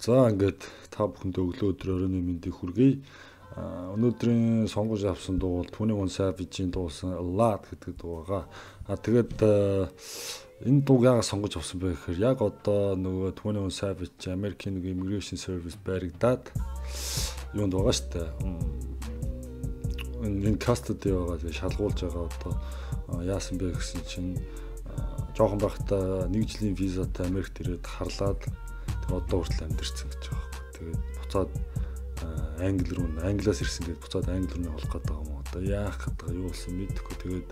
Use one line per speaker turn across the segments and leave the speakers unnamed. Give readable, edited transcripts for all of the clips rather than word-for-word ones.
За ингээд та бүхэнд өглөө өдөр оройн мэндийг хүргэе. Өнөөдрийн сонгож авсан дуу бол 21 Savage-ийн дуусан A Lot гэдэг дуугаа. Тэгээд энэ дууг яагаад сонгож авсан бэ гэхээр яг одоо нөгөө 21 Savage American Immigration Service баригдаад юунд байгаа шүү дээ. Энэ custody байгаа тэгээ шалгуулж байгаа одоо яасан бэ гэсэн чинь жоохон байхдаа 1 жилийн визатай Америкт ирээд харлаад тэгээ одоо хүртэл амьдэрсэн гэж байгаа байхгүй. Тэгээд буцаад англиас ирсэн гэж буцаад англи руу явах гэдэг юм уу. Одоо яах гэдэг юу болсон мэдэхгүй. Тэгээд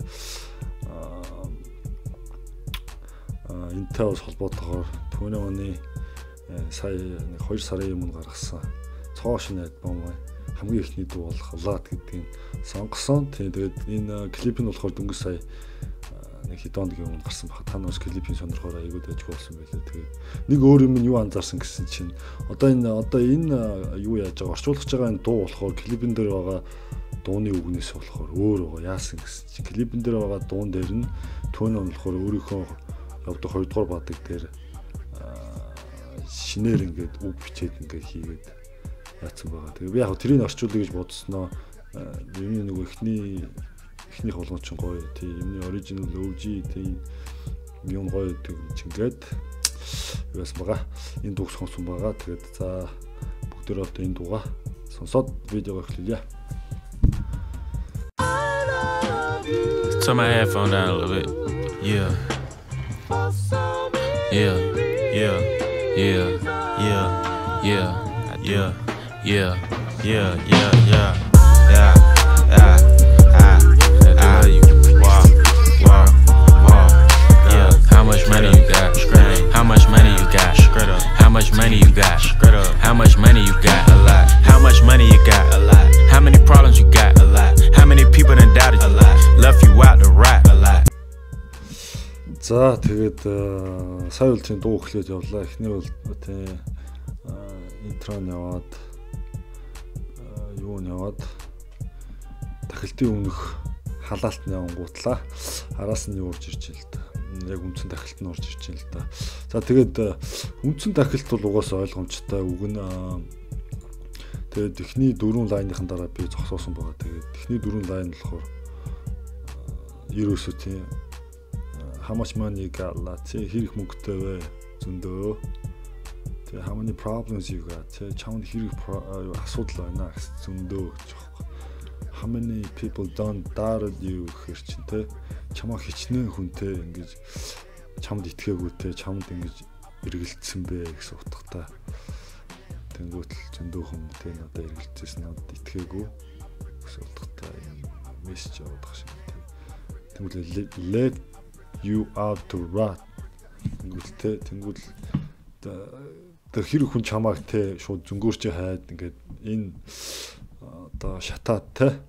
энэтэй бас холбоотойгоор 20 оны сая 2 сарын өмнө гаргасан цоошин альбом хамгийн ихний дуу болох Lot гэдгийг сонгосон. Тэгээд энэ клип нь болохоор дөнгөж сая нэг хэдэн өдрийн өмнө гарсан баг. Та нөөс клипийн сонирхоор аягүй дайжгүй болсон байлаа. Тэгээд нэг өөр юм нь юу анзаарсан гэсэн чинь одоо энэ юу яаж байгаа орчуулж байгаа энэ дуу болохоор клипэн дээр байгаа дууны үгнээс болохоор өөр байгаа. Яасан гэсэн чинь клипэн дээр байгаа дуун дээр нь төн нь болохоор өөрийнхөө явдаг 2 дугаар бадаг дээр шинээр ингээд үг бичээд ингээд хийгээд яатсан байгаа. Тэгээд би яг тэрийг орчуулъя гэж бодсноо энэ нэг эхнийх болгон ч гоё тийм юмны оригинал OG тийм юм гоё чингээд яасан байгаа. Энэ дууг сонсон байгаа. Тэгээд за бүгдээ одоо энэ дууга сонсоод видеого эхлэе.
Turn my headphone down a little bit. Yeah. Yeah. Yeah. Yeah. Yeah. Yeah. Yeah. Yeah. Yeah. Yeah. Yeah. Yeah. How much money you got? How much money you got? How much money you got? How much money you got? A lot. How much money you got? A lot. How many problems you got? A lot. How many people done doubted you? A lot. Left you out to rot? A lot.
За тэгээд сая үлчийн дуу эхлээд явлаа. Эхний бол тий интро яваад юу яваад тахилтын өмнөх халаалт нь явангуутлаа. Араас нь урж ирж л та. Яг үндсэн тахилт нь орж ирж л та. За тэгээд үндсэн тахилт бол угаасаа ойлгомжтой. Үг нь тэгээд эхний 4 лайныхан дараа би зогсоосон байгаа. Тэгээд эхний 4 лайн болохоор ерөөсөө тийм how much money you got хэрэг мөнгөтэй вэ зөндөө. Тэгээд how many problems you got чамд хэрэг асуудал байна гэсэн зөндөө гэж байна. How many people don't doubt you гэхэр чинь те чамаа хичнээн хүнтэй ингэж чамд итгээгүй те чамд ингэж эргэлдсэн бэ гэсэн утгатай. Тэнгүүтэл зөндөө хүн те надад эргэлдсэн надад итгээгүй гэсэн утгатай мессеж яваад байгаа шиг те. Тэнгүүтэл let you out to rot. Тэнгүүтэл тэр хэрэг хүн чамааг те шууд зөнгөөрч хайд ингээд энэ одоо шатаад те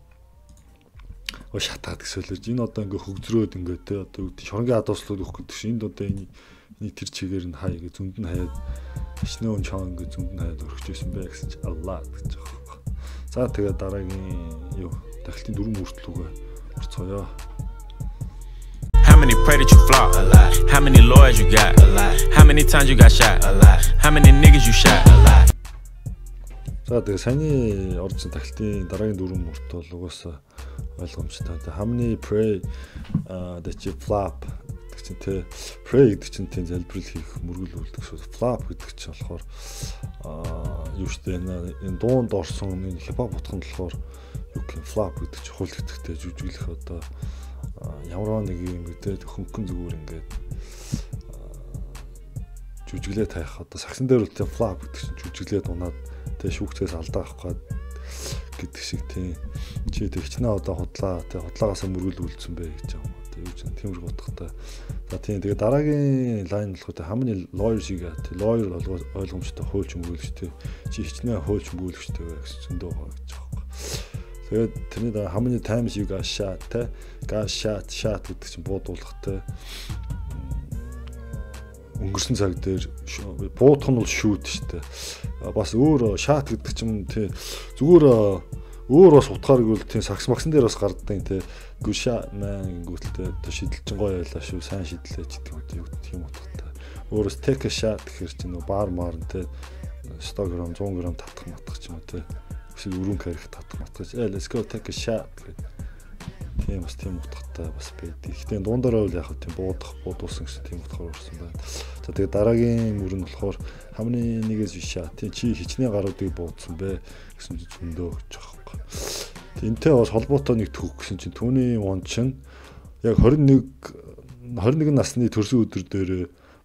шатаад гэсэлж энэ одоо ингээ хөгзрөөд ингээ те одоо шоронгийн адууслууд өгөх гэдэг чинь энд одоо энэ тэр чигээр нь хай ингээ зөнд нь хаяад хичнээн он чам ингээ зөнд нь хаяад өргөж байсан бай гэсэн чи Allah гэж байгаа. За тэгээд дараагийн юу тахилтын 4 мөртлөөгөө орцгоё.
How many pray that you flop? A lot. How many lawyers you got? A lot. How many times you got shot? A lot. How many niggas you shot? A lot.
За тэгээд саяны орсон тахилтын дараагийн 4 мөрт бол угаасаа ойлгомжтой. How many pray that you flop гэдэг чинь те pray гэдэг чинь тийм залбирал хийх мөргөл үлдэх шүү. Flop гэдэг чинь болохоор юу штэ энэ дуунд орсон энэ хипхоп утга нь болохоор юу гэх flop гэдэг чинь хул гэдэгтэй жүжиглэх одоо ямар нэг юм гэдэг хөнгөн зүгээр ингээд жүжиглээ таах одоо сагсан дээр үлдээ flop гэдэг чинь жүжиглээд унаад тэг шүүгчээс алдаа авах гээд гэдэг шиг тийм чи тэгчнээ одоо худлаа тэг худлаагаас мөргөл үлдсэн бэ гэж юм. Тэг юу ч тиймэрхүү утгатай. За тийм тэгээд дараагийн лайн болохоо how many lawyers you got? Lawyer бол ойлгомжтой хуульч мөргөлч тэг чи хичнээн хуульч мөргөлчтэй вэ гэсэн зөндөө байгаа гэж байгаа. Тэгээд тэрний дараа how many times you got shot тэг got shot гэдэг чинь буудуулах тэг өнгөрсөн цаг дээр буудах нь бол шүүд штэ. Бас өөр шат гэдэг чинь тий зүгээр өөр бас утгаар гэвэл тий сакс максан дээр бас гарддаг тий гүша мэн гүтэлтэй шидэлчин гоё байлаа шүү сайн шидлээ ч гэдэг юм утгатай. Өөрөөс take a shot гэхэр чинь баар маар тий 100 г 100 г татах матах ч юм уу те. Эсвэл өрүүн карих татах матах. Let's go take a shot гэдэг. Тийм бас тийм утгатай бас байдаг. Гэхдээ дундаараа бол яг тийм буудуулсан гэсэн тийм утгаар орсон байна. За тэгээд дараагийн мөр нь болохоор хамны нэгээс биш аа. Тийм чи хичнээн гаруудыг буудсан бэ гэсэн зөндөө гэж байгаа юм. Энтэй бас холбоотой нэг төгөх гэсэн чинь түүний он чинь яг 21 насны төрсөн өдөр дээр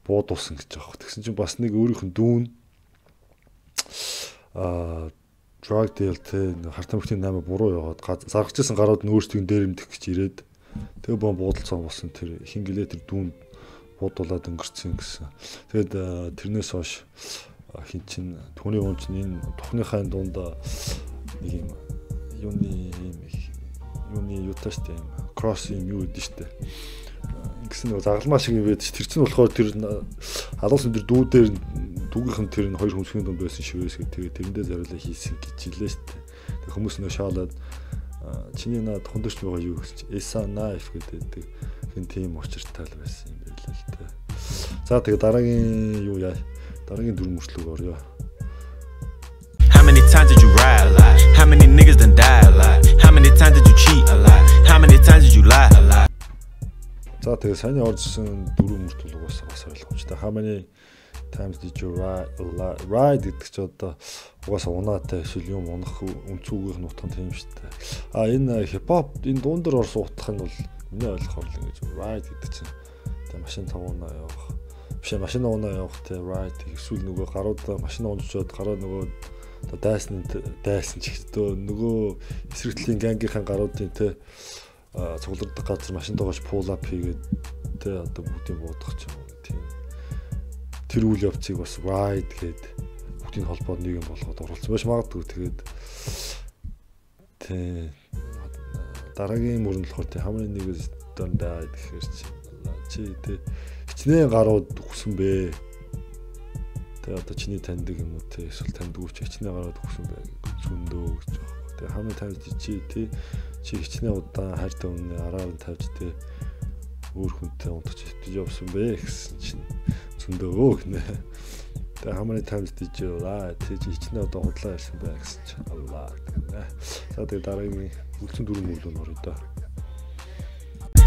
буудуулсан гэж байгаа. Тэгсэн чинь бас нэг өөрийнх нь дүүн drug deal тэ хартан бүхний 8 буруу яваад заргажсэн гарууд нь өөрсдийн дээрэмдэх гэж ирээд тэгээ буудалцсан болсон тэр хин гэлээ тэр дүүн буудуулаад өнгөрцөн гэсэн. Тэгээд тэрнээс хойш хин чин түүний он чин энэ тухныхаа дунд нэг юм юуны юташтэй юм кросс юм юу гэдэг штэ. Гэсэн нэг загалмаа шиг юм байдаг ш. Тэр чинь болохоор тэр халуус өндөр дүүдээр дүүгийнх нь тэр нь хоёр хүмсгийн дунд байсан шивээс тэгээд тэрэндээ зориулаа хийсэн гэж хэлээ шүү дээ. Тэг хүмүүс нөө шаалаад чиний наад хондорч байгаа юу гэж Эса Knife гэдэг хин тийм учиртай л байсан юм байлаа л дээ. За тэгээд дараагийн юу яа? Дараагийн дөрөв мөрчлөг орё.
How many times did you ride a lot? How many niggas done die a lot? How many times did you cheat a lot? How many times did you lie a lot?
За тэгээд сайн оржсэн дөрөв мөрчлөг бас ойлгомжтой. How many times did you ride гэдэг чи одоо угаасаа унаатай эсвэл юм унах үнцүүгийнх нь утга тийм шүү дээ. Энэ хипхоп энэ дуундар орсон утга нь бол миний ойлгохоор л ингэж ride гэдэг чинь тэ машин тавуунаа явах. Биш машин унаа явах тэ ride эсвэл нөгөө гаруудаа машин унжаад гараа нөгөө одоо дайсан ч ихтэй нөгөө эсрэгтлийн гангийнхаа гаруудын тэ цуглардах газар машин доогоош pull up хийгээд тэ одоо бүгдийг буудах ч юм уу тийм. Тэр үйл явцыг бас ride гэдэг бүгдийн холбоод нэг юм болгоод оруулсан байж магадгүй. Тэгээд тэ дараагийн мөрөн болохоор тэ хамрын нэгээс дандаа гэхээр чи тэ хичнээн гарууд өгсөн бэ. Тэ одоо чиний таньдаг юм уу тэ эсвэл таньдгүй ч хичнээн гарууд өгсөн бэ зөндөө гэж байна. Тэ хамрын тавьж чи хичнээн удаан хайртай өмнө араар нь тавьж тэ өөр хүнтэй унтаж хитэж явсан бэ гэсэн чинь зөндөө гэнэ. Тэгээ хамрын times did you lie? Тэг хичнээн одоо худлаа ярьсан бай гэсэн чинь аллаа гэнэ. За тэгээ дараагийн үлдсэн дөрөв мөрлөө нөрөө дөө.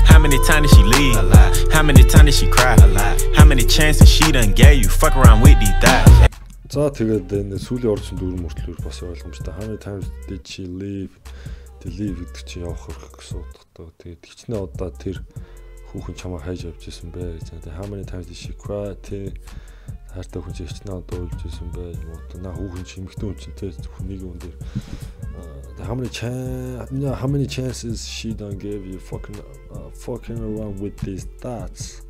How many times did she leave? A lot. How many times did she cry? A lot. How many chances she done gave you? Fuck around with these thighs.
За тэгээд энэ сүүлийн орсон дөрөв мөртлөөр бас ойлгомжтой. How many times did she leave? Leave гэдэг чи явах гэсэн утгатай. Тэгээд хичнээн одоо тэр хүүхэн чамаа хайж явж исэн бэ гэж. Тэгээд how many times did she cry? Тэ хайртай хүн чи хичнээн одоо уулж исэн бэ юм уу? Наа хүүхэн чи эмэгтэй хүн чинь тэ хүнийг юм дээр how many chances she don't give you fucking around with these thoughts.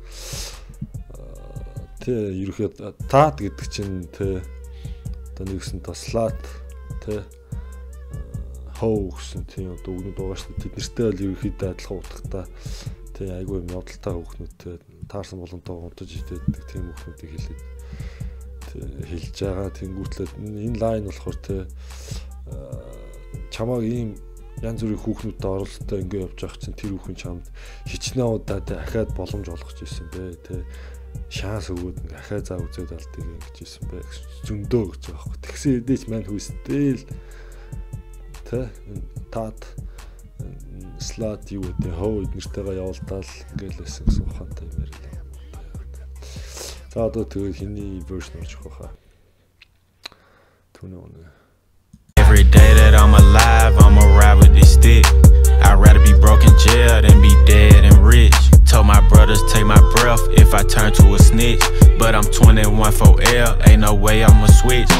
Тэ ерөөхдөө таад гэдэг чинь тэ одоо нэгсэн та slut тэ хоо гэсэн тийм одоо үгнүүд байгаа шүү дээ. Тэд нэртэй л ерөөхдөө адилхан утгатай тий айгүй юм явдалтай хүүхнүүдтэй таарсан боломжтой унтаж идэх тийм хүүхнүүдийг хэлж байгаа. Тэнгүүтлээ энэ лайн болохоор тий чамааг ийм янз бүрийн хүүхнүүдтэй оролцолтой ингэ явж байгаа чинь тэр хүүхэн чамд хичнээн удаа тий ахаад боломж олгож ирсэн бэ тий шанс өгөөд ингээ ахаа заа үзээд алдгийг ингэж ирсэн бэ зөндөө гэж байгаа байхгүй. Тэгсэн хэдийч мань хүстэл тэ тат слот юу гэдэг хоо эднэртэйгээ явуулдаал ингээл байсан гэсэн ухаантай юм ярилаа. За одоо тэгээ хиний вершн орж ирэх байхаа. Түүний үнэ.
Every day that I'm alive, I'ma ride with this stick. I'd rather be broke in jail than be dead and rich. Told my brothers take my breath if I turn to a snitch. But I'm 21 for L, ain't no way I'ma switch.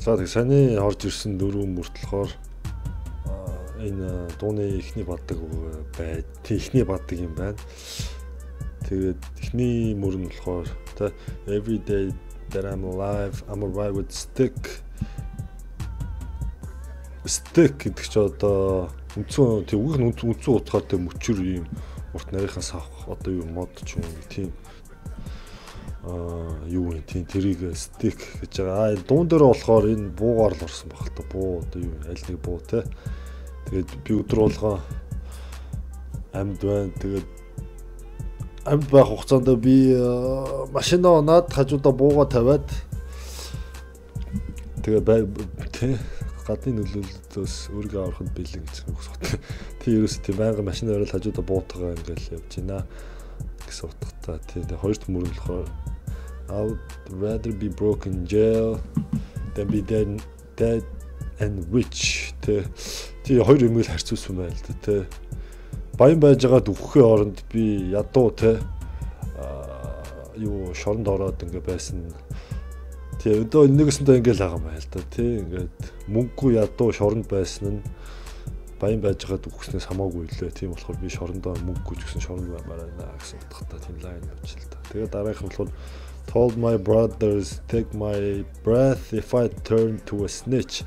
За тэг саний орж ирсэн дөрөв мөртлөхөөр энэ дууны ихний баддаг бай. Тэг ихний баддаг юм байна. Тэгээд ихний мөр нь болохоор тэ every day that I'm alive I'm alright with stick гэдэг чи одоо үнцэн тэг үеийн үнцэн утгаатай мөчөр юм урт нарийнхан савх одоо юу мод ч юм тийм юу юм тийм тэрийг стик гэж байгаа. Дуун дээр болохоор энэ буугаар л орсон баг л та. Буу одоо юу аль нэг буу те. Тэгээд би өдөр болгоо амьд байна. Тэгээд амьд байх хугацаанд би машинаа унаад хажуудаа буугаа тавиад тэгээд гадны нөлөөлөлтөөс өөрийгөө аврахад бэлэн гэж үгсэв. Тий ерөөсөө тийм байнга машин орол хажуудаа буутагаа ингээл явж байна гэсэн утгатай. Тий хоёрт мөрөн болохоор I would rather be broke in jail than be dead and rich. Тий хоёр юмыг харьцуулсан байл та. Тий баян байж байгаад үхэхээ оронд би ядуу тий юу шоронд ороод ингээ байсан. Тий одоо нэгсэндээ ингээл байгаа юм байл та. Тий ингээд мөнгөгүй ядуу шоронд байсан нь баян байж байгаад үхснээс хамаагүй лээ. Тийм болохоор би шорондоо мөнгөгүй ч гэсэн шоронд баймаар байна гэсэн утгатай тийм лайн явж л та. Тэгээд дараагийнх нь болохоор told my brothers take my breath if I turn to a snitch.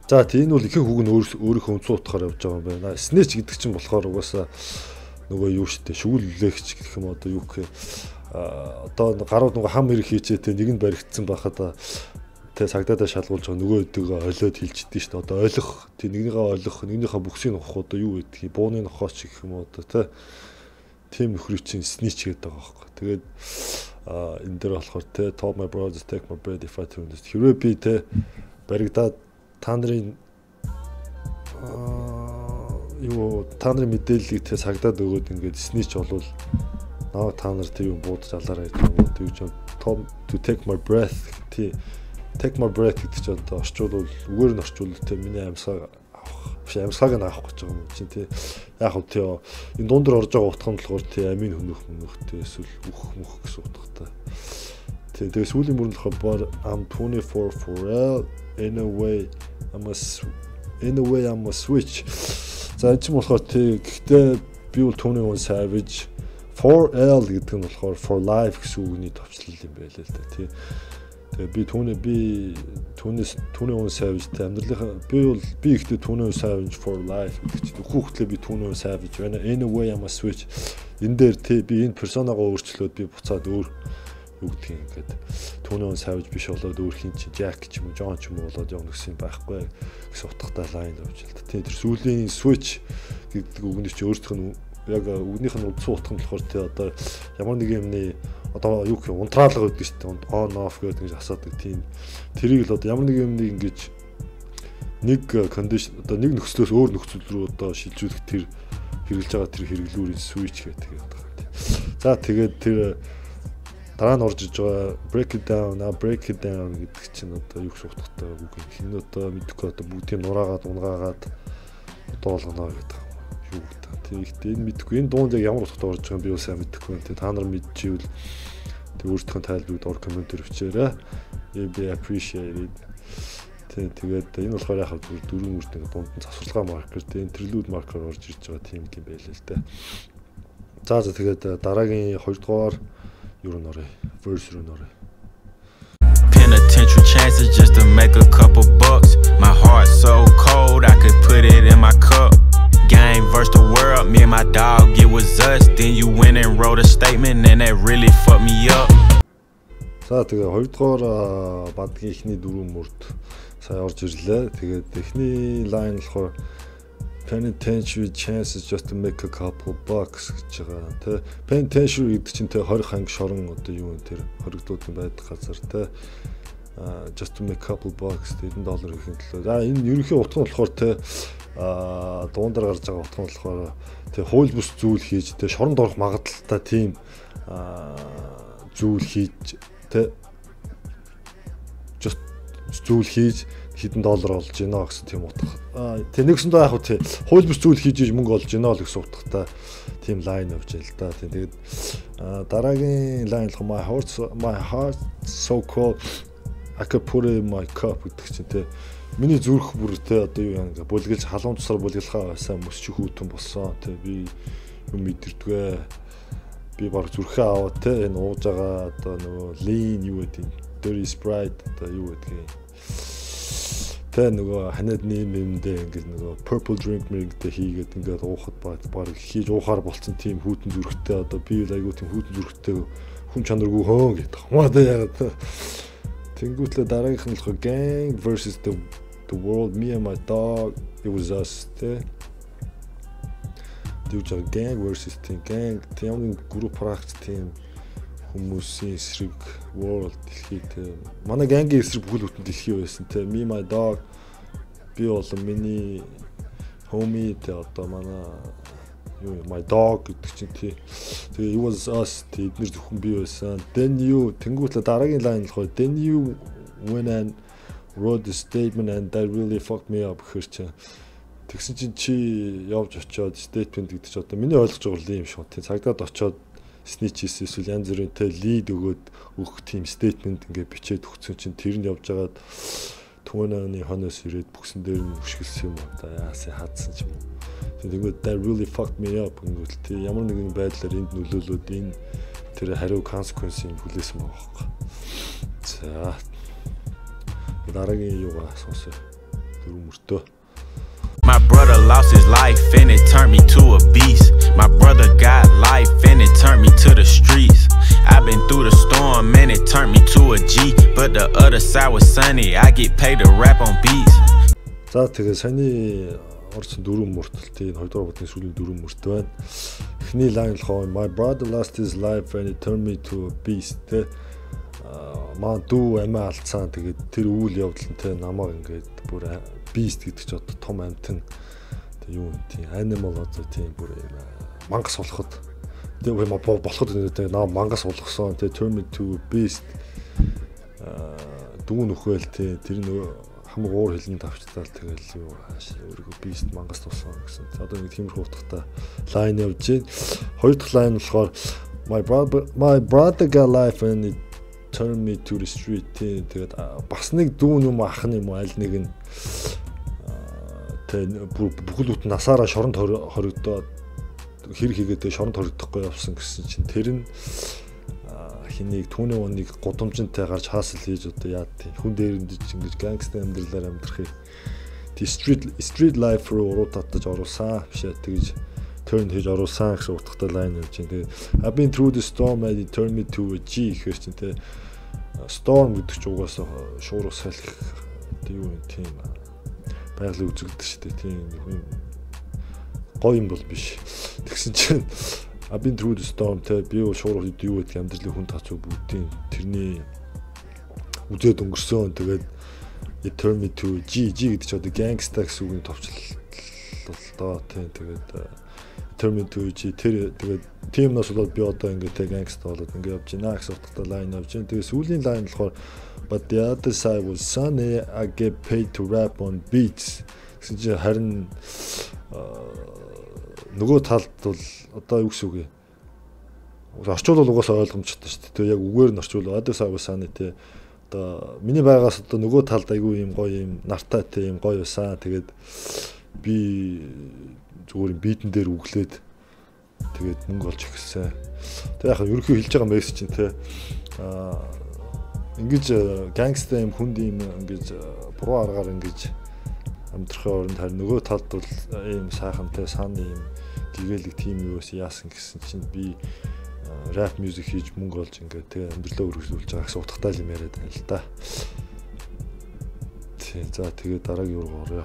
За тийм бол ихэнх үг нь өөрийнхөө үнцэн утгаар явж байгаа юм байна. Snitch гэдэг чинь болохоор угаасаа нөгөө юу штэ шүүллэгч гэх юм одоо юу гэх одоо гарууд нөгөө хам хэрэг хийчээ те нэг нь баригдсан байхад тэ цагдаатай шалгуулж байгаа нөгөө өдөгөө олиод хилчихдээ штэ одоо ойлгох тийм нэгнийхээ бүхсийг нохох одоо юу гэдгийг бууны нохооч гэх юм одоо те тийм нөхрийг чинь snitch гэдэг байгаа байхгүй. Тэгээд энэ дээр болохоор те told my brothers take my bread if I turn this. Хэрвээ би те баригдаад та нарын мэдээллийг те цагдаад өгөөд ингээд snitch болвол наа та нар тийм буудаж алаарай гэж юм. Тэгж to take my breath те take my breath гэдэг чинь одоо орчуулвал үгээр нь орчуулвал те миний амьсгал амсгааг нь авах гэж байгаа юм чинь тий. Яг хөө тий энэ дундэр орж байгаа утга нь болохоор тий амийн хөнөх тий эсвэл мөх гэсэн утгатай. Тий тэгээ сүүлийн мөрөнд болохоор I'm 24 for real in a way I'm a switch. За энэ ч юм болохоор тий гэхдээ би бол 21 savage for L гэдэг нь болохоор for life гэсэн үгний товчлол юм байлаа л да тий. Тэгээ би түүнээс savage тэ амьдралынхаа би ихтэй түүнээ savage for life гэдэг чинь хүүхдлээ би түүнээ savage байна. Anyway I'm a switch. Энэ дээр тий би энэ персонагаа өөрчлөөд би буцаад өөр юу гэдгийг ингээд түүнээ savage биш болоод өөр хин чи Jack ч юм уу John ч юм уу болоод явна гэсэн юм байхгүй гэсэн утгатай лайн явж л та. Тий тэр сүүлийн switch гэдэг үгний чи өөртөх нь яг үгнийх нь утсан утга нь болохоор тий одоо ямар нэг юмны одоо юу гэх юм унтраалга гэдэг шүү дээ on off гэдэг ингэж асуудаг тийм тэрийг л одоо ямар нэг юмны ингэж нэг кондишн одоо нэг нөхцлөөс өөр нөхцөл рүү одоо шилжүүлэх тэр хэрэгжилж байгаа тэр хэрэглүүрийн switch гэдэг юм байна. За тэгээд тэр дараа нь орж иж байгаа break it down гэдэг чинь одоо юу гэсэн утгатай үг юм. Хин одоо мэдхгүй одоо бүгдийг нураагаад унгаагаад одоо болгоно гэдэг юм. Юу гэдэг. Тэгэхдээ энэ мэдхгүй энэ дунд яг ямар утгатай орж байгаа юм би юу сайн мэдэхгүй байна. Та нар мэдчихвэл тэг өөртөө тайлбарыг доор комментээр өчээрэй. Be appreciated. Тэгээд энэ болохоор яг дөрвөн үрд нэг дунд нь засварлага маркер тийм интерлюд маркер орж ирж байгаа тийм юм байлээ л дээ. За тэгээд дараагийн 2 дугаар юу нөрөө verse руу нөрөө.
Penitentiary chances just to make a couple bucks. My heart so cold I could put it in my cup. Game versus the world, me and my dog, it was us. Then you went and wrote a statement and that really fucked me up.
За тэгээ 2 дугаар бадгийн ихний дөрвөн мөрд сая орж ирлээ. Тэгээд эхний line болохоор penitentiary chances just to make a couple bucks гэж байгаа тий. Penitentiary гэдэг чинь тий 20 ханг шорон одоо юу вэ тэр хоригдууд байдаг газар тий. Just to make a couple bucks $10 гэхин төлөө. За энэ ерөнхий утга нь болохоор тий дуундар гарч байгаа утга нь болохоор тий хууль бус зүйл хийж тий шоронд орох магадaltaй тийм зүйл хийж тий just зүйл хийж хэдэн доллар олж гинэ гэсэн тийм утга. Тэг нэгсэндээ яг тий хууль бус зүйл хийж мөнгө олж гинэ л гэсэн утгатай тийм лайн явж байл та. Тэгээд дараагийн лайн болох my heart so cold I could put it in my cup гэдэг чинь тий миний зүрх бүр тий одоо юу яа бүлгэлж халуун тусаар бүлгэлхаа байсан мөсч хүүтэн болсон тий би юм мэдэрдгээ би баг зүрхээ аваад тий энэ ууж байгаа одоо нөгөө lean юу гэдэг dirty sprite одоо юу гэдгийг тэ нөгөө ханаад нэмэндээ ингээд нөгөө purple drink мэгтэй хийгээд ингээд уухад баг хийж уухаар болцсон тийм хүүтэн зүрхтэй одоо би айгуу тийм хүүтэн зүрхтэй хүн чанаргүй хөө гэдэг. Хамаатай яагаад тэнгүүтлээ дараагийнх нь болохоор gang versus the world, me and my dog, it was us тэ. Тэгж gang versus gang тийм групп практик тийм хүмүүсийн эсрэг world дэлхий тэ. Манай ganгийн эсрэг бүхэл бүтэн дэлхий байсан тэ. Me my dog би болон миний homie тэ одоо манай my dog гэдэг чинь тий. Тэгээ it was us тэднэр зөвхөн би байсан. Then you тэнгүүтлээ дараагийн лайн болохоор then you went and wrote the statement and that really fucked me up гэхэр чинь тэгсэн чинь чи явж очиод statement гэдэг чинь одоо миний ойлгож байгаа юм шүү. Тий цагдаад очиод snitch эсвэл янз бүрийн тэ lead өгөөд өгөх тийм statement ингээ бичээд өгсөн чинь тэр нь явж байгаад түүний хонос ирээд бүксэн дээр нь хөшгөлсөн юм одоо яасаа хадсан ч юм уу. Тэгвэл that really fucked me up гэвэл тий ямар нэгэн байдлаар энд нөлөөлөөд энэ тэр хариу consequence-ийг хүлээсэн байгаа байхгүй. За дараагийн юугаа сонсоо дөрөв мөртөө.
My brother lost his life and it turned me to a beast. My brother got life and it turned me to the streets. I've been through the storm and it turned me to a G. But the other side was sunny, I get paid to rap on beats.
За тэгээ саяны орсон дөрөв мөртөлтийн 2 дугаар бүдгийн сүүлийн дөрөв мөрт байна. Эхний лайн болохоор my brother lost his life and it turned me to a beast. Маа дүү амиа алдсан тэгээд тэр үйл явдалтай намайг ингээд бүр beast гэдэг чинь одоо том амтэн тэг юу тийм animal одоо тийм бүр мангас болоход тэг болоход тэг наа мангас болгосон тэг turn me to beast дүү нөхөөл тэг тэр нөгөө хамаг уур хилэн тавчтаал тэгэл юу өөрийгөө beast мангас тулсан гэсэн. Одоо нэг тиймэрхүү утгатай лайн явж байна. Хоёр дахь лайн болохоор my brother got life and it turn me to the street тэгээд бас нэг дүүн юм ах нь юм аль нэг нь бүхэл бүтэн насаараа шоронд хоригдоод хэр хийгээд шоронд хоригдохгүй явсан гэсэн чинь тэр нь хэнийг түүний уныг гудамжинтай гарч хаасал хийж одоо яад тийм хүн дээрэнд ингэж гангстер амьдралаар амьдрахыг тий street life руу уруу татаж оруулсан бишээ тэгж turn хийж оруулсан гэсэн утгатай лайн явж байна. Тэгээд I've been through the storm and it turned me to a G гэхэр чинь тий storm гэдэг чинь угаасаа шуурга салхи юу юм тийм байгалийн үзэгдэж шүү дээ тийм гоё юм бол биш. Тэгсэн чинь I've been through the storm тэ би шуурга юу гэдэг амьдралын хүн тацуу бүгдийн тэрний үзээд өнгөрсөн. Тэгээд it turned me to G гэдэг чинь одоо gangsta гэсэн үгийн товчлолтоо тийм тэгээд turn me to G тэр тэгээд тиймнээс болоод би одоо ингээд gangsta болоод ингээд явж байна гэсэн утгатай лайн явж байна. Тэгээд сүүлийн лайн болохоор but the other side was sunny, I get paid to rap on beats. Гэсэн чинь харин нөгөө талд бол одоо юу гэсэн үг вэ? Орчуулбал угаасаа ойлгомжтой шүү дээ. Тэгээ яг үгээр нь орчуул other side was sunny те одоо миний байгаас одоо нөгөө талд айгүй юм гоё юм нартай те юм гоё байсан. Тэгээд би зүгээр битэн дээр үглээд тэгээд мөнгө олж ихсэн. Тэг яг ерөнхий хэлж байгаа мессеж чинь те ингэж гангстер юм хүнд юм ингэж буруу аргаар ингэж амьдрахын оронд харин нөгөө талд бол ийм сайхантай сайн юм гэгээлэг тим юус яасан гэсэн чинь би rap music хийж мөнгө олж ингээд тэгээ амьдралаа өргөжлүүлж байгаа гэсэн утгатай юм яриад байна л да. Тийм за тэгээ дараагийн юуруу орё.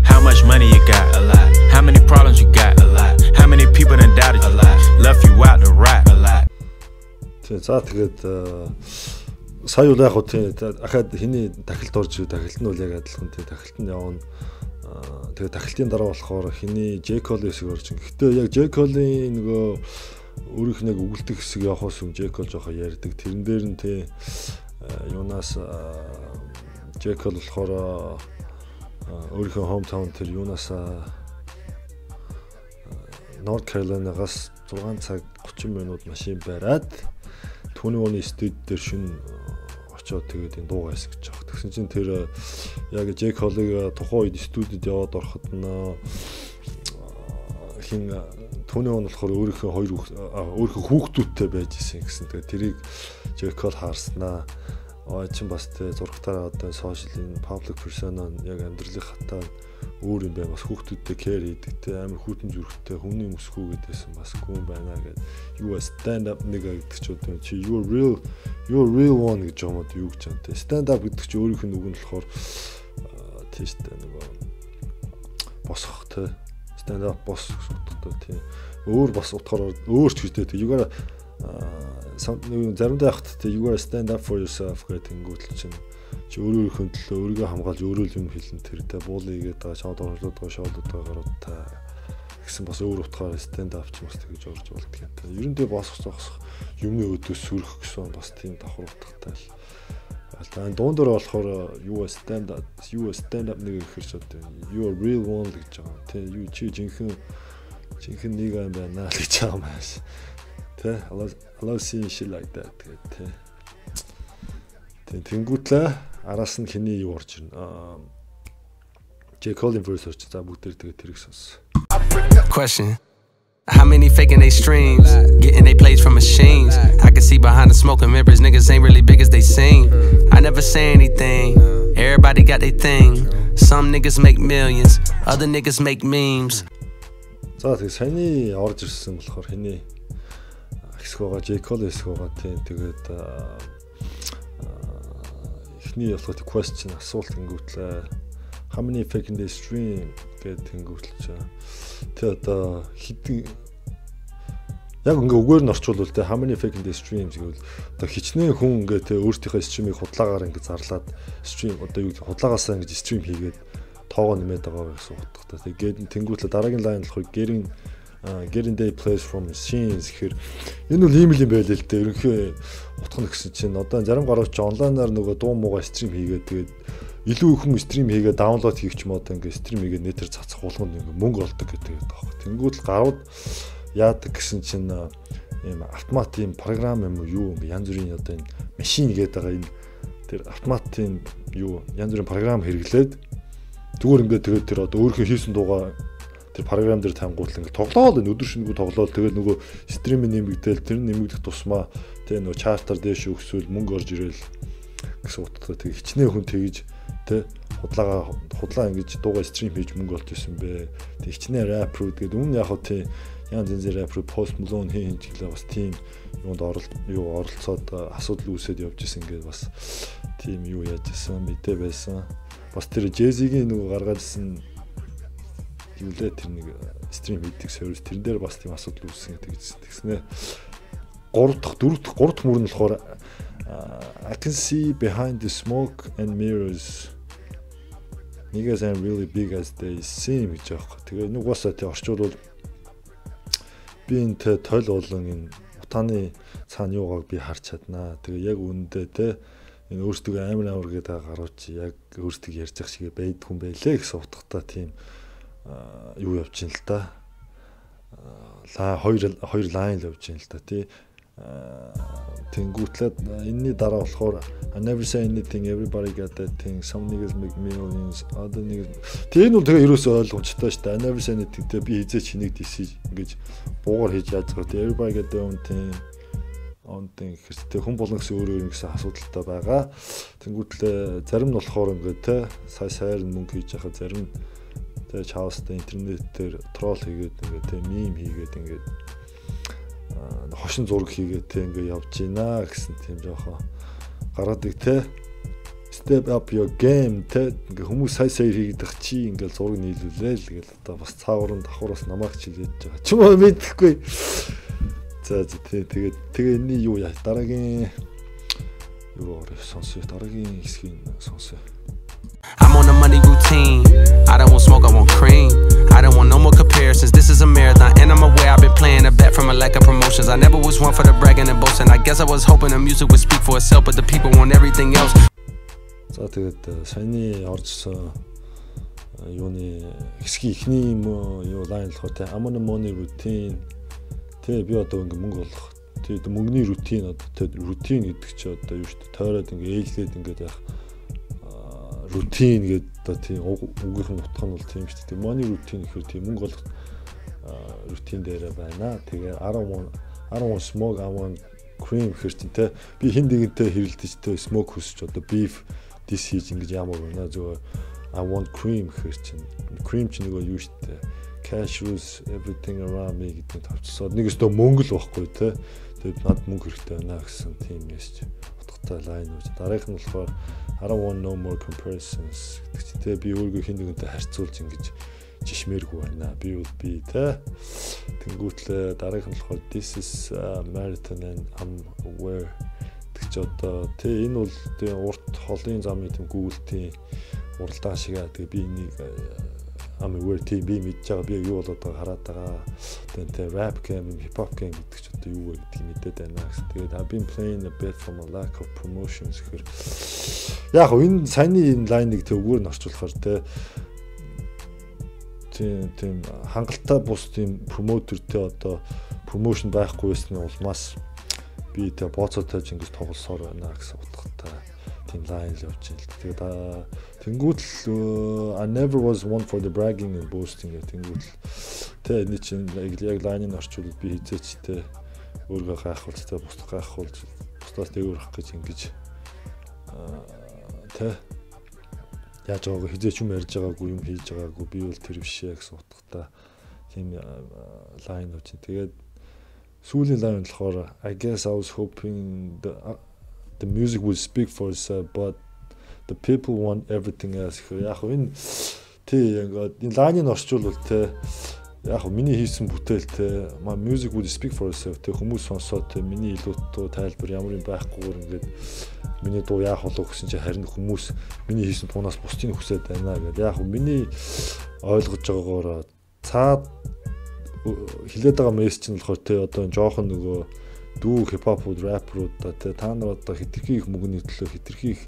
How much money you got? A lot. How many problems you got? A lot. How many people done doubted you? A lot. Left you out to rap? A lot.
Тэгээ за тэгээд сая уу яг хөө тий ахаад хэний тахилд орж тахилт нь бол яг адилхан тий тахилт нь явна. Тэгээ тахилтын дараа болохоор хэний J Cole хэсэг орж. Гэхдээ яг J Cole-ийн нөгөө өөрийнх нь үгэлдэг хэсэг явахаас өмнө J Cole жоохон ярьдаг. Тэрэн дээр нь тий юунаас J Cole болохоор өөрийнхөө hometown тэр юунаас North Carolina-гаас 6 цаг 30 минут машин бариад түүний оны студ дээр шин очоод тэгээд энэ дуугаа хэсгэж байгаа. Тэгсэн чинь тэр яг J Cole-ыг тухайн үед студид яваад ороход нь хин түүний он болохоор өөрийнхөө хүүхдүүдтэй байж исэн гэсэн. Тэгээд тэрийг J Cole харснаа чин бас тэ зургатаараа одоо сошиал public persona яг амьдралын хатаа өөр юм байна бас хүүхдүүдтэй care хийдэг те амар хүүтэн зүрхтэй хүмүүний өсгөө гэдээсэн бас гүн байна гэдэг. Юу stand up нэг гэдэг ч одоо чи you're real one гэж юм уу юу гэж байна те. Stand up гэдэг чи өөрийнх нь үг нь болохоор тийштэй нөгөө босох те. Stand up бос утгатай те. Өөр бос утгаараа өөр ч үстэй те. Югаар заримдаа хат те you gotta stand up for yourself гэдэг ингүүтэл чинь чи өөрийнхөө төлөө өөрийгөө хамгаалж өөрөө юм хэлэн тэр тэ буулыг игээд байгаа шууд орлуудгаа шоудуудгаа гарууд та гэсэн бас өөр утгаараа stand up ч бас тэгж орж болдг юм та. Ерөндөө босох юмны өдөөс сүрэх гэсэн бас тийм давхар утгатай л. Аа дундор болохоор юу stand up нэг ихэр ч одоо you are real one гэж байгаа. Тэ юу чи жинхэнэ нэг юм байна л гэж байгаа юм ааш. Тэ allow seeing shit like that гэдэг. Тэнгүүтлээ араас нь хэний юу орж ирнэ. J. Cole verse орж за бүгдээр тэгээд тэрийг сонс.
Question. How many faking they streams, getting they plays from machines? I can see behind the smoke and mirrors, niggas ain't really big as they seem. I never say anything, everybody got their thing. Some niggas make millions, other niggas make memes.
За тэгээд саяны орж ирсэн болохоор хэний хэсэг байгаа J. Cole хэсэг байгаа тийм тэгээд эхний болохоор question асуулт тэнгүүтлээ how many faking they stream гэдэг тэнгүүтлээ тэ одоо хэдэн яг ингээ үгээр нь орчуулвал тэ how many faking they streams гэвэл одоо хичнээн хүн ингээ тэ өөртөөхөө стримийг худлаагаар ингээ зарлаад стрим одоо юу худлаагаасаа ингээ стрим хийгээд тоогоо нэмээд байгаа гэсэн утгатай. Тэгээд тэнгүүтлээ дараагийн лайн болохоор getting day plays from machines гэхээр энэ бол ийм л юм байл л дээ. Ерөнхий утга нь гэсэн чинь одоо зарим гарууч онлайнаар нөгөө дуу муугаа стрим хийгээд тэгээд илүү их хүн стрим хийгээд даунлоод хийвч юм одоо ингээ стрим хийгээд нэтэр цацах болгонд ингээ мөнгө олдог гэдэг байгаа. Тэнгүүтэл гарууд яадаг гэсэн чинь ийм автомат ийм програм юм уу юу ингээ янз бүрийн одоо энэ машин гэдэг байгаа энэ тэр автоматын юу янз бүрийн програм хэрэглээд зүгээр ингээ тэгээд тэр одоо өөрийнхөө хийсэн дуугаа тэр програм дээр тангуутал ингээ тоглоол энэ өдөр шингүү тоглоол тэгэл нөгөө стримийн нэмэгдээл тэр нэмэгдэх тусмаа тэгээ нөгөө чартер дээш өгсөөл мөнгө орж ирээл гэсэн утгатай тэг хичнээн хүн тэгж тэ худлаа ингэж дуугаа стрим хийж мөнгө олж исэн бэ. Тэг хичнээн рэпрүүд гэдэг өмнө яг хөө тий янз янзын рэпрүүд пост Malone хийж гэлээ бас тийм юунд оролцоод асуудал үүсээд явж исэн ингээд бас тийм юу яаж исэн мэдээ байсан. Бас тэр Jay-Z-ийн нөгөө гаргаажсэн юу лээ тэр нэг стрим хийдэг сервис тэрэн дээр бас тийм асуудал үүссэн тэгснэ. 3 дахь мөр нь болохоор I can see behind the smoke and mirrors. Niggas ain't really big as they seem гэж аахгүй. Тэгээ нэг уусаа тий орчуулвал би энэ тойл болон энэ утааны цаана юугааг би харж чаднаа. Тэгээ яг үүндээ тий энэ өөрсдөө амар гэдэг гарууч яг өөрсдөө ярьж ах шиг байд хүн байлээ гэсэн утгатай тийм юу явж ин л та. Хоёр лайн л явж ин л та тий. Тэнгүүтлээд энэний дараа болохоор I never say anything everybody got that thing some niggas make millions other niggas тэр нь тэгээ ерөөсөө ойлгомжтой шүү дээ. I never say anything тэ би хизээч хэнийг дисэж ингэж буугаар хийж яаж байгаа тэ everybody got their own thing on thing гэхдээ хүн болгон гэсэн өөр гэсэн асуудалтай байгаа. Тэнгүүтлээ зарим нь болохоор ингээд тэ саяар мөнгө хийж яхаа зарим нь тэ чаустай интернетээр тролл хийгээд ингээд тэ мим хийгээд ингээд хошин зураг хийгээд тэ ингээ явж гинэ гэсэн тийм жоохоо гараадаг те step up your game те ингээ хүмүүс сая хийгдэх чи ингээл зураг нийлүүлээ л гээл одоо бас цаагуурын давхраас намайг чилээд байгаа ч юм уу мэдэхгүй за тэгээд энэний юу яа дараагийн юу сонсё дараагийн хэсгийг сонсё.
I'm on a money routine. I don't want smoke, I want cream. I don't want no more comparisons. This is a marathon, and I'm aware I've been playing a bet from a lack of promotions. I never was one for the bragging and boasting. I guess I was hoping the music would speak for itself, but the people want everything else.
За тэгээд саяны оржсон юуны хэсгийн ихний юу лайн болохоор те I'm on a money routine. Тэ би одоо ингээ мөнгө олох. Тэгээд мөнгөний рутин одоо тэ рутин гэдэг чи одоо юу шүү дээ. Тойроод ингээ ээлжлээд ингээ яах рутин гэдэг одоо тийм үгийнхэн утга нь бол тийм шүү дээ. Money routine гэхээр тийм мөнгө олох рутин дээр байна. Тэгээ 10 smoke I want cream гэхээр чинь те би хин нэгэнтэй хэрэлдэж те smoke хүсч одоо beef дис хийж ингэж ямар байна зүгээр I want cream гэхэр чинь cream чинь нөгөө юу штэ cashews everything around me гэдэг тавьчихсан. Нэг өстө мөнгө л байхгүй те. Тэгээд над мөнгө хэрэгтэй байна гэсэн тийм ясч утгатай лайн үүс. Дараагийнх нь болохоор I don't want no more comparisons гэдэг чинь те би өөрийгөө хин нэгэнтэй харьцуулж ингэж жишмээргүй байна. Би бол би те. Тэнгүүтлээ дараагийнх нь болохоор this is marathon and I'm aware гэдэг чи одоо те энэ бол те урт холын замын тийм гүйлтийн уралдаан шиг аа тэгээ би энийг I'm aware тийм би мэдж байгаа би юу болоод байгааг хараад байгаа. Тэгээд rap game, hip hop game гэдэг ч одоо юу вэ гэдгийг мэдээд байна гэсэн. Тэгээд I've been playing a bit from a lack of promotions гэхээр яг энэ саяны энэ лайныг тэг өгөр нь орчуулахаар тийм хангалттай бус тийм промотертэй одоо промошн байхгүй байсны улмаас би тэг бооцоотой ингэж тоглосоор байна гэсэн утгатай тийм лайн л явж байна. Тэгээд тэнгүүтэл I never was one for the bragging and boasting гэх тэнгүүтэл тэ энэ чинь яг лайныг орчуулбал би хизээч тэ өөргөө гайхуулж тэ бусдад гайхуулж бусдаас дээгүүрх гэж ингэж тэ яаж байгааг хизээч юм ярьж байгаагүй юм хийж байгаагүй би бол тэр бишээ гэсэн утгатай тийм лайн үүч. Тэгээд сүүлийн лайн болохоор I guess I was hoping the music would speak for itself but the people want everything else. Яг энэ тий ингээд энэ лайныг орчуулвал те яг миний хийсэн бүтээл те my music would speak for itself те хүмүүс сонсоод те миний илүү тайлбар ямар юм байхгүйгээр ингээд миний дуу яах болов гэсэн чинь харин хүмүүс миний хийсэн туунаас бусдыг хүсээд байна гэдэг. Яг миний ойлгож байгаагаар цаад хилээд байгаа мессеж нь болохоор те одоо жоохон нөгөө дүү хипхопууд рэперуудаа те та нар одоо хитрхи их мөнгөний төлөө хитрхи их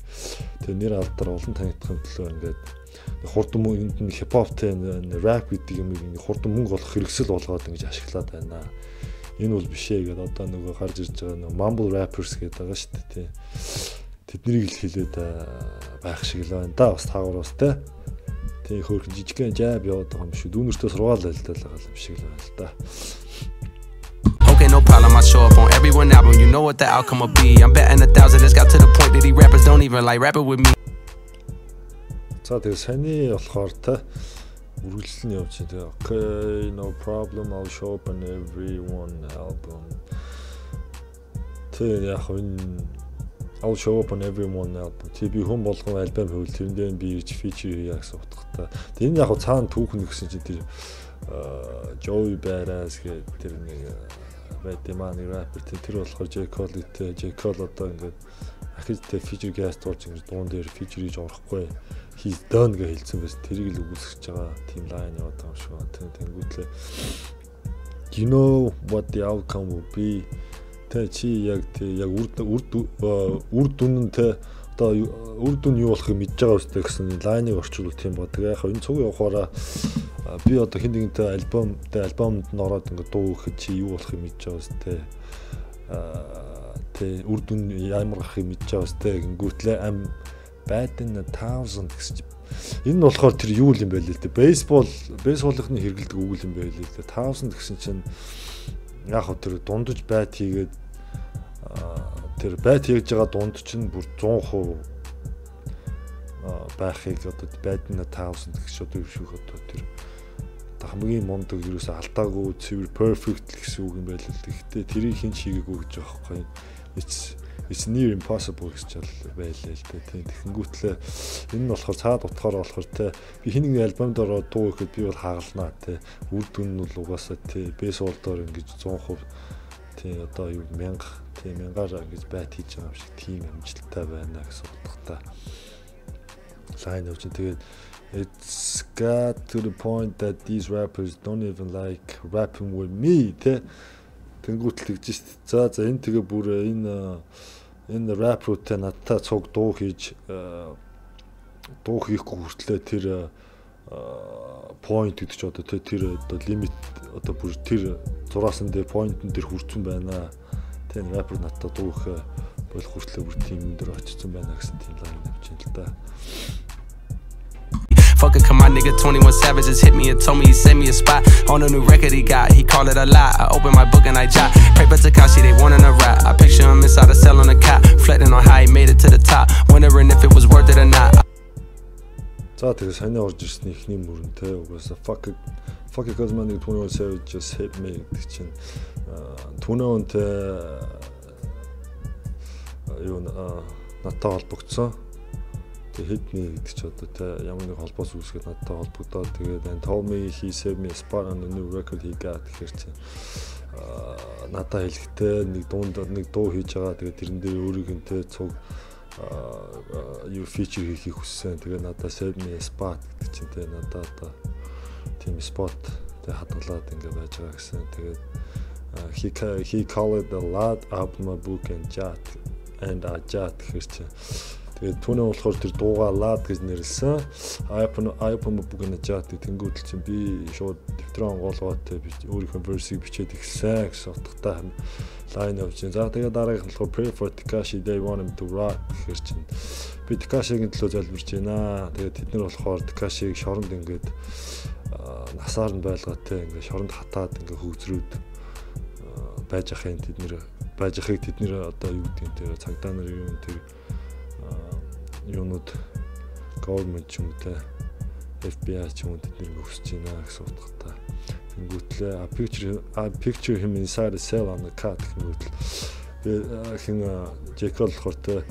те нэр алдар олон танигдахын төлөө ингээд хурдан мөнгөнд нь хипхоп те рэп гэдэг юм ингээд хурдан мөнгө олох хэрэгсэл болгоод ингэж ашиглаад байна. Энэ бол биш ээ гэдэг одоо нөгөө гарч ирж байгаа нөгөө mumble rappers гэдэг байгаа шүү дээ те. Тэднийг л хэлээд байх шиг л байна да бас таагараас те. Тэг хөөрхөн жижигхэн жааб яваад байгаа юм шүү. Дүүнэртээ сургаал айлтал байгаа юм шиг л байна л да.
Okay, no problem, I show up on every one album, you know what the outcome will be. I'm betting 1,000, it's got to the point that these rappers don't even like rapping with me.
За тэгээ саяны болохоор та үргэлжлэн явж байгаа. Okay, no problem, I'll show up on every one album. Тэг яг энэ I'll show up on every one album. Тэг би хүн болгон альбом хөвөл тэрэндээ би ирж feature хийе гэсэн утгатай. Тэг энэ яг цаана түүхэн гэсэн чинь тэр Joey Badass гэх тэр нэг Batman rapper тэр болохоор J. Cole-тэй J. Cole одоо ингээд ахижтэй feature guest болж ингээд дуун дээр feature хийж орохгүй he's done гэж хэлсэн байсан. Тэрийг л үгүйсгэж байгаа team line яваад байгаа юм шиг байна. Тэнгүүтлээ you know what the outcome will be. Тэ чи яг үр дүн нь тэ одоо үр дүн юу болохыг мэдж байгаа үстэй гэсэн лайныг орчуулвал тийм ба. Тэгээ яг энэ цуг явахаараа би одоо хин нэгэнтэй альбомд нь ороод ингээд дуу өгөхөд чи юу болохыг мэдж байгаа үстэй. Тэ үр дүн ямар гарахыг мэдж байгаа үстэй. Гингүүтлээ am bad in 1,000 гэсэн чи энэ нь болохоор тэр юу юм бэ лээ. Бейсболынхны хэрэгэлдэг үг юм бэ лээ. 1,000 гэсэн чинь яг хөө тэр дундаж байт хийгээд тэр байт хийж байгаа дунд чинь бүр 100% байхыг одоо байдна 1000 гэх шиг одоо шүү одоо тэр хамгийн мундаг юусаа алдаагүй цэвэр perfect гэсэн үг юм байл л гэхдээ тэрийг хэн чигээгүй гэж байгаа байхгүй it's near impossible гэж байлаа л дээ тийм тэгэнгүүтлээ энэ нь болохоор цаад утгаар болохоор те би хин нэг альбомд ороод дуу ихэд би бол хагалнаа те үр дүн нь бол угаасаа те бейсболдоор ингэж 100% те одоо юу 1000-аар ингэж байт хийж байгаа юм шиг тийм амжилттай байна гэсэн утгатай лайн явж тэгээд it's got to the point that these rappers don't even like rapping with me те тэнгүүтэл гэж шүү дээ за энэ тэгээ бүр энэ rap руутай надтай цуг дуу хийж дуу хийхгүй хүртлээ тэр point гэж одоо тэр одоо limit одоо бүр тэр зураасан дээр point-н дээр хүрсэн байна. Тэр rapper надтай дуу их болох хүртлээ бүр тийм дээр очсон байна гэсэн тийм лайн авч ин л да.
Fuck it, come my nigga 21 Savage just hit me and told me he sent me a spot on a new record he got. He called it a lie. I opened my book and I jot. Paper Takashi, they wanting a rap. I picture him inside a cell on a cot, reflecting on how he made it to the top, wondering if it was worth it or not.
За тэгээ саяны орж ирсэн ихний мөрөн те угаасаа fuck it cause man 21 Savage just hit me гэдэг чинь түүнээ үнтэй юу надтай холбогдсон. Тэгээ hit me гэдэг чи одоо те ямар нэг холбоос үүсгээд надтай холбогдоод тэгээд and told me he saved me a spot on the new record he got гэхэр чи надаа хэлэхдээ нэг дуу хийж байгаа тэгээд тэрэн дээр өөрийнхөө цуг юу фичер хийхийг хүссэн. Тэгээд надаа save me a spot гэдэг чинь те надаа одоо тийм spot тэг хадгалаад ингэ байж байгаа гэсэн. Тэгээд he called it a lot up my book and jot гэхэр чи тэгээд түүнээ болохоор тэр дуугаа лад гэж нэрлсэн. iPhone book and jot тэнгүүдэл чинь би шууд дэвтрэн онгоолгоод би өөрийнхөө verse-ийг бичээд ихсэн гэсэн утгатай line явж байна. За тэгээд дараагийнх нь болохоор Pray for Tekashi they want him to rock гэхэр чинь би Tekashi-гийн төлөө залбирч байна. Тэгээд тэд нар болохоор Tekashi-г шоронд ингээд насаар нь байлгаатай ингээд шоронд хатаад ингээд хөгзрүүд байж ахын тэд нэр одоо юу гэдэг юм те цагдаа нар юу тэр юунууд government ч юм уу те FBI ч юм уу тэд нэр өсөж байна гэсэн утгатай. Тэнгүүтлээ I picture him inside a cell on the cot гэнгүүтэл би хин Jacob болохоор те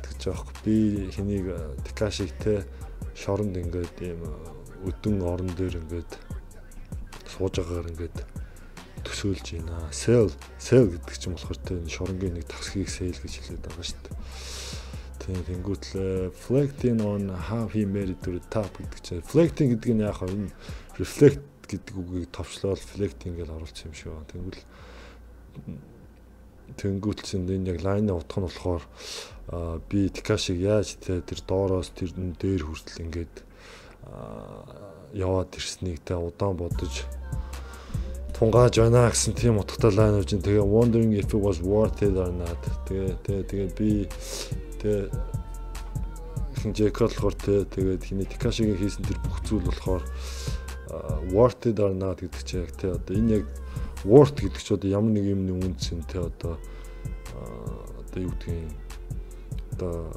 тэгж аахгүй би хэнийг Tekashi те шоронд ингээд ийм өдөн орон дээр ингээд сууж байгаагаар ингээд төсөөлж байна. Cell гэдэг чинь болохоор те шоронгийн нэг тасхийг sale гэж хэлээд байгаа шүү дээ. Тэнгүүтлээ reflecting on how he made it to the top гэдэг чинь reflecting гэдэг нь яг энэ reflect гэдэг үгийг товчлоод reflecting гэж оруулсан юм шиг байна. Тэнгүүтэл чинь энэ яг line утга нь болохоор би Tekashi-г яаж тэр доороос тэр дээр хүртэл ингээд яваад ирснийг тэ удаан бодож тунгааж байна гэсэн тийм утгатай line явж байна. Тэгээ wondering if it was worth it or not. Тэгээ би хин Jacob болохоор тэгээд хиний Tekashi-гийн хийсэн тэр бүх зүйл болохоор worth it or not гэдэг чинь яг одоо энэ яг worth гэдэг чинь одоо ямар нэг юмны үнцэн одоо юу гэдгийг одоо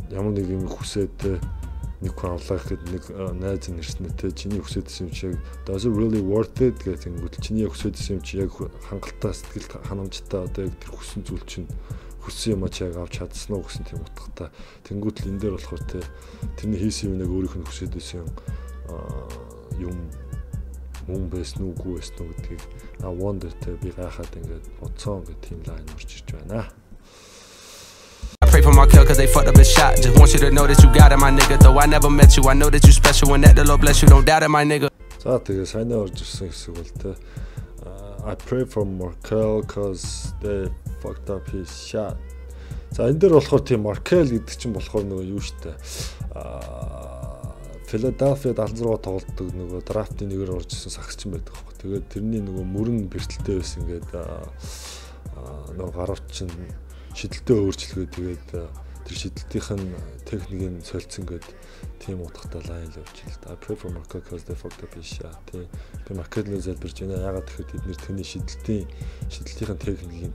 ямар нэг юм хүсээд нэг хүн авлах гэхэд нэг найз нэрснэтэй чиний хүсэдсэн юм шиг does it really worth it гэдэг нь чиний яг хүсэдсэн юм чи яг хангалттай сэтгэл ханамжтай одоо яг тэр хүссэн зүйл чинь хүссэн юм ачааг авч чадсан уу гэсэн тийм утгатай. Тэнгүүтэл энэ дээр болохоор тэрний хийсэн юм нэг өөрийнх нь хүсэдсэн юм мөн байсан уугүй байсан уу гэдгийг wonder би гайхаад ингээд бодсон гэх тийм лайн орж ирж байна.
I pray for my kill cause they fucked up a shot. Just want you to know that you got it, my nigga. Though I never met you, I know that you special. When that the Lord bless you, don't doubt it, my nigga.
За тэгээ сайн орж ирсэн хэсэг бол I pray for Markel cause they fucked up his shot. За энэ дээр болохоор тийм Markel гэдэг чинь болохоор нөгөө юу штэ. Philadelphia 76 тоглолтдог нөгөө драфтын нэгээр орж ирсэн сагсчин байдаг хөө. Тэгээд тэрний нөгөө мөрөн бэртэлтэй байсан ингээд нөгөө гарууч чинь шидэлтэй өөрчлөгөө тэгээд тэр шидэлтийн техникийн солилцсон гээд тийм утгатай лайн л явж ирэл. I pray for Markel cause they fucked up his shot. Тийм Markel-ийг залбирч байна. Ягаад гэхээр тэд нэр тэний шидэлтийн техникийн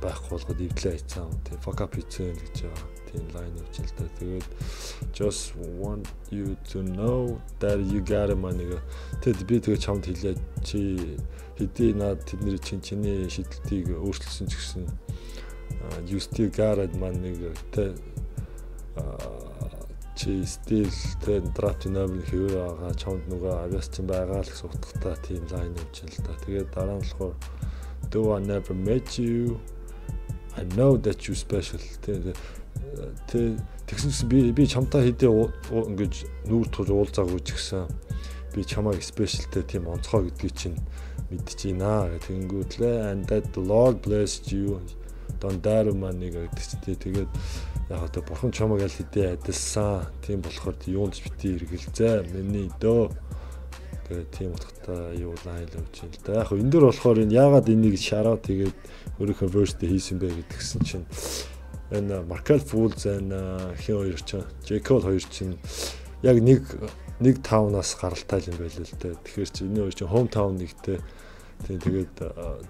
байхгүй болгоод эвдлээ хийцэн. Тийм fuck up хийцэн гэж байгаа. Тийм лайн явж ирэл та. Тэгээд just want you to know that you got it man. Тэд би тэгээд чамд хэлээ чи хэдий наад тэдний чиний шидэлтийг өөрчилсөн ч гэсэн you still got it man чи still драфт номер хэвээр байгаа чамд нөгөө авиас чинь байгаа л гэсэн утгатай тийм лайн явж байна л да. Тэгээд дараа нь болохоор though I never met you I know that you special тэгсэн би чамтай хэдий ингэж нүүр тулж уулзаагүй ч гэсэн би чамайг specialтэй тийм онцгой гэдгийг чинь мэдчихэйнаа гэх тэнгүүтлээ and that the Lord blessed you don't doubt man гэдэг чинь тэгээд яг одоо бурхан чамайг аль хэдий адилсан тийм болохоор юунд ч бити эргэлзээ миний дөө тэгээд тийм утгатай юу лайн л явж байна л да. Яг энэ дөр болохоор энэ яагаад энийг шараа тэгээд өөрийнхөө verse-тэй хийсэн бэ гэдгсэн чинь энэ Markel Fultz энэ хин хоёр чинь Jacob хоёр чинь яг нэг таунаас гаралтай юм байл л да. Тэгэхээр чи энэ хоёр чинь home town нэгтэй тэгээд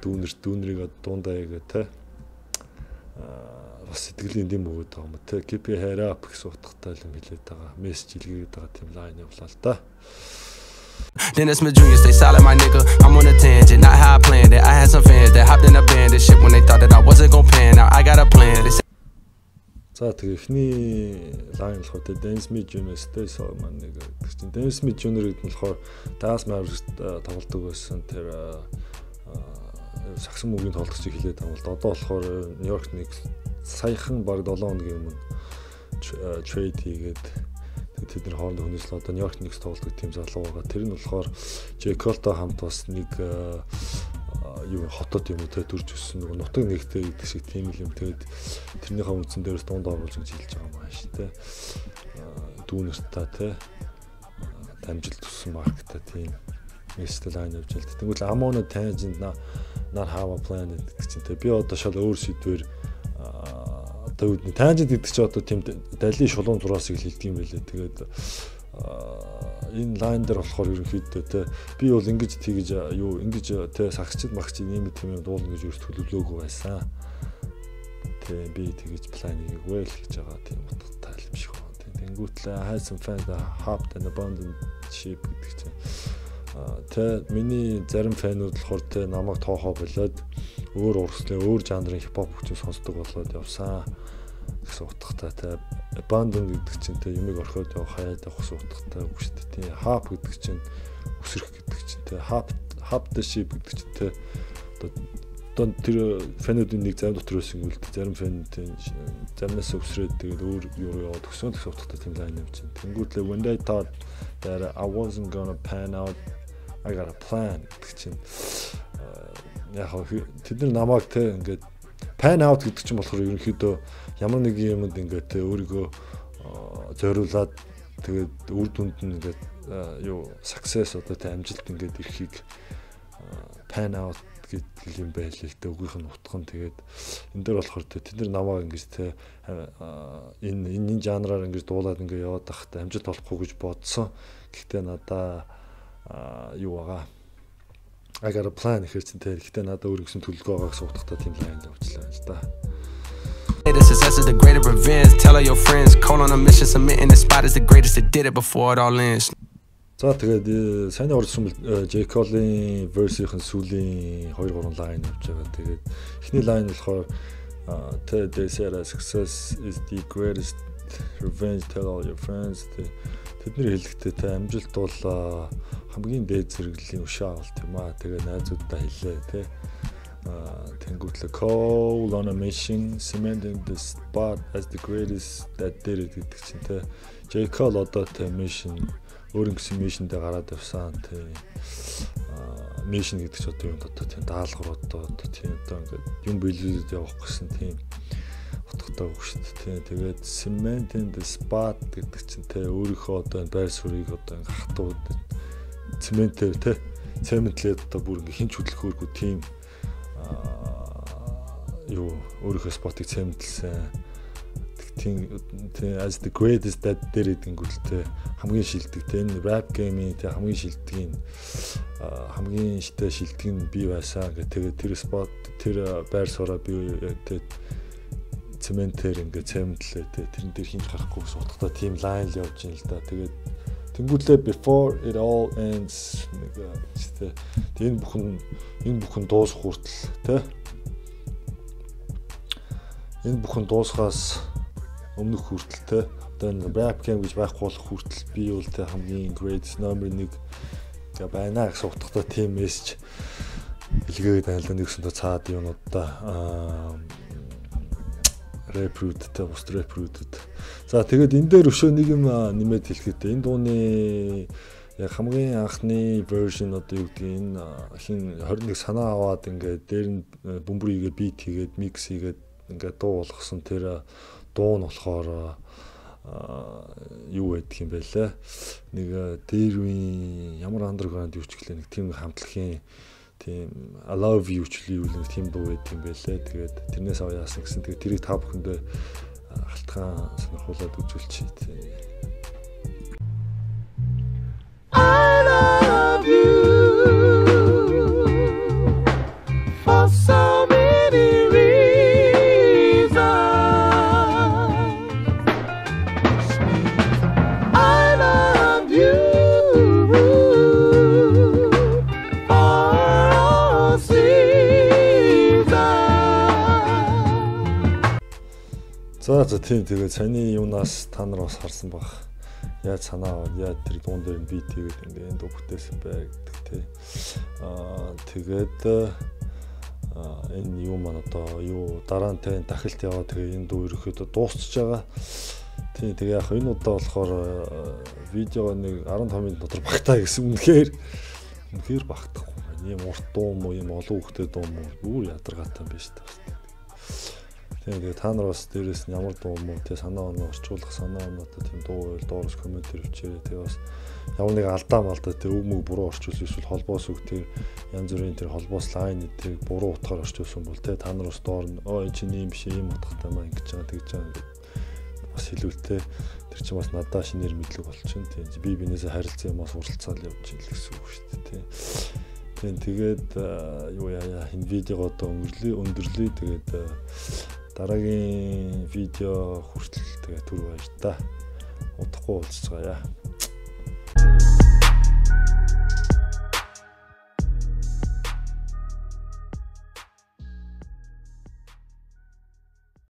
дүүнэрийг дундаа яга те бас сэтгэлийн дэм өгöd байгаа юм те. Keep your head up гэсэн утгатай юм хэлээд байгаа. Мессеж илгээгээд байгаа тийм лайн явлаа л да.
Dennis Smith Jr. stay solid, my nigga. I'm on a tangent, not how I planned it. I had some fans that hopped in a band and shit when they thought that I wasn't gon' pan. Now I got a plan.
За тэгээ эхний лайн болохоор Dennis Smith Jr. stay solid, my nigga. Dennis Smith Jr. гэдэг нь болохоор Dallas Mavericks тоглодог байсан. Тэр сагсан мөгийн тоглогчийг хэлээд байгаа бол одоо болохоор New York Knicks саяхан баг 7 хоногийн өмнө трейд хийгээд тэд нар хоорондоо хүнслээ одоо New York Knicks тоглодог тийм залуу байгаа. Тэр нь болохоор J. Cole-той хамт бас нэг юу хотод юм уу те төрж өссөн нэг нутаг нэгтэй гэдэг шиг тийм юм. Тэгээд тэрнийхээ үндсэн дээрээс дунд оруулж гэж хэлж байгаа юм байна шүү те. Дүүнэртаа те дамжилт туссан маркетаа тийм мессеж лайн явж байна. Тэгвэл Amon Tangent not how I planned гэдэг чинь те би одоо шал өөр сэдвэр одоо Tangent гэдэг чинь одоо тийм далийн шулуун зураасыг хэлдэг юм байлээ. Тэгээд энэ лайн дээр болохоор ерөнхийдөө те би бол ингэж тэгэж юу ингэж те сагчд магчд ийм тийм юм дуулна гэж ерөөс төлөвлөөгүй байсан. Тэ би тэгэж план хийгээгүй л гэж байгаа тийм утгатай юм шиг байна. Тэнгүүтлээ хайсан фан hopped and abandoned ship гэдэг чинь тэ миний зарим фанууд болохоор тэ намайг тоохоо болоод өөр урагшлаа өөр жанрын хипхоп хүчийг сонсдог болоод явсан гэсэн утгатай тэ abandon гэдэг чинь тэ юмыг орхиод явах хаяад явах гэсэн утгатай үг шүү дээ. Тэ hop гэдэг чинь өсрөх гэдэг чинь тэ hop the ship гэдэг чинь тэ одоо тэр фануудын нэг зам дотроос ингэвэл зарим фануудын замнаас өсрээд тэгээд өөр юу яваад өгсөн гэсэн утгатай тийм лайн явж байна. Тэнгүүтлээ when they thought that I wasn't gonna pan out I got a plan гэдэг чинь яг тэд нар намайг те ингээд pan out гэдэг чинь болохоор ерөнхийдөө ямар нэг юмд ингээд те өөрийгөө зориулаад тэгээд үр дүнд нь ингээд юу success одоо те амжилт ингээд ирэхийг pan out гэдэг юм байл л дээ өгийнх нь утга нь тэгээд энэ дээр болохоор тэд нар намайг ингэж те энэ жанраар ингэж дуулаад ингэ яваад тахтай амжилт олохгүй гэж бодсон. Гэхдээ надаа юу байгаа I got a plan гэсэн те гэхдээ надаа өөрөсөн төлөвлөгөө байгаа гэсэн утгатай тийм лайн явууллаа л да.
The success is the greater revenge. Tell all your friends, call on a mission, submitting the spot is the greatest that did it before it all ends.
За тэгээд сайн орсон J. Cole-ийн verse-ийн сүүлийн 2-3 лайн явж байгаа. Тэгээд эхний лайн болохоор they said success is the greatest revenge. Tell all your friends. Тэдний хэлэхдээ тэ амжилт бол хамгийн дээд зэрэглэлийн ушаа болт юм аа. Тэгээд найзуудтай хэлээ тэ. Тэнгүүтлээ Cole on a mission, cementing the spot as the greatest that did it гэдэг чинь тэ. J. Cole одоо тэ mission өөрийн гэсэн мишндээ гараад явсан тийм мишн гэдэг ч одоо юм дотоо тийм даалгавар одоо тийм одоо ингээд юм биелүүлээд явах гэсэн тийм утгатай үг шүү дээ. Тэгээд cement in the spot гэдэг чинь те өөрийнхөө одоо байр суурийг одоо ингээд хатууд цементээр те цементлээд одоо бүр ингээд хинч хөдөлгөөргүй тийм юу өөрийнхөө спотыг цементэлсэн тийм as the greatest that did it гэнгүүтээ хамгийн шилдэг тийм rap game-ийн тийм хамгийн шилдэг хамгийн шилдэг шилдэг нь би байсан гэх тэгээд тэр спот тэр байр сууриа би тийм цементээр ингээд цементлээ тэрэн дээр хинж гарахгүй гэсэн утгатай тийм лайн л явж байна л да. Тэгээд тэнгүүтлээ before it all ends тийм энэ бүхэн дуусах хүртэл тийм энэ бүхэн дуусахаас өмнөх хүртэлтэй одоо энэ rap game гэж байхгүй болох хүртэл би бол тэ хамгийн greatest number 1 гэ байна гэсэн утгатай тийм мессеж илгээгээд байна л нэгсэндээ цаад юмудаа reproduced бус reproduced. За тэгээд энэ дээр өшөө нэг юм нэмээд хэлэхдээ энэ дууны яг хамгийн анхны version одоо юу гэдэг энэ хин 21 санаа аваад ингээд дээр нь бөмбөрийгээ beat хийгээд mix хийгээд ингээд дуу болгосон тэр дуу нь болохоор юу байдаг юм бэ лээ. Нэг дээр үе ямар underground юу ч гэлээ нэг тийм хамтлагийн тийм I love you ч юу нэг тийм дуу байдаг юм бэ лээ. Тэгээд тэрнээс аваа яасан гэсэн. Тэгээд тэрийг та бүхэндээ халтгаан сонирхуулаад үзүүлчихье. I love you for so many reasons. За тэгээд саяны юунаас та нар бас харсан баг. Яаж санаа аваад яаж тэр дуун дээр нь бит хийгээд ингээ энэ дуу бүтээсэн бай гэдэг тий. Тэгээд энэ юу маань одоо юу дараа нь тэ дахилт яваад тэгээ энэ дуу ерөөхдөө дуусчихж байгаа. Тий тэгээ яг энэ удаа болохоор видео нэг 15 минут дотор багтаа гэсэн үнэхээр багтахгүй байна. Ийм урт дуу юм уу, ийм олон хүүхдэд дуу юм уу бүр ядаргаатай биш таа. Тэгээ та нар бас дээрээс нь ямар дуу юм уу тэ санаа оноо орчуулах санаа оноотой тийм дуу байл доороос коммент хийвчээрээ тэгээ бас ямар нэг алдаа малдаа тэ өв мөг буруу орчуулсан эсвэл холбоос үг тэр янз бүрийн тэр холбоос лайн тэр буруу утгаар орчуулсан бол тэ та нар бас доор нь энэ чинь ийм биш ийм утгатай маа ингэж байгаа тэгж байгаа гэдэг бас хэлүүлтэй тэр чинь бас надаа шинээр мэдлэг болчихно тийм би бинээсээ харилцаа юм бас уралцаал явж ил гэсэн үг шүү дээ тийм тэгээд юу яа энэ видеого одоо өндөрлөе тэгээд дараагийн видео хүртэл тэгээ түр баяр та удахгүй уулзцгаая.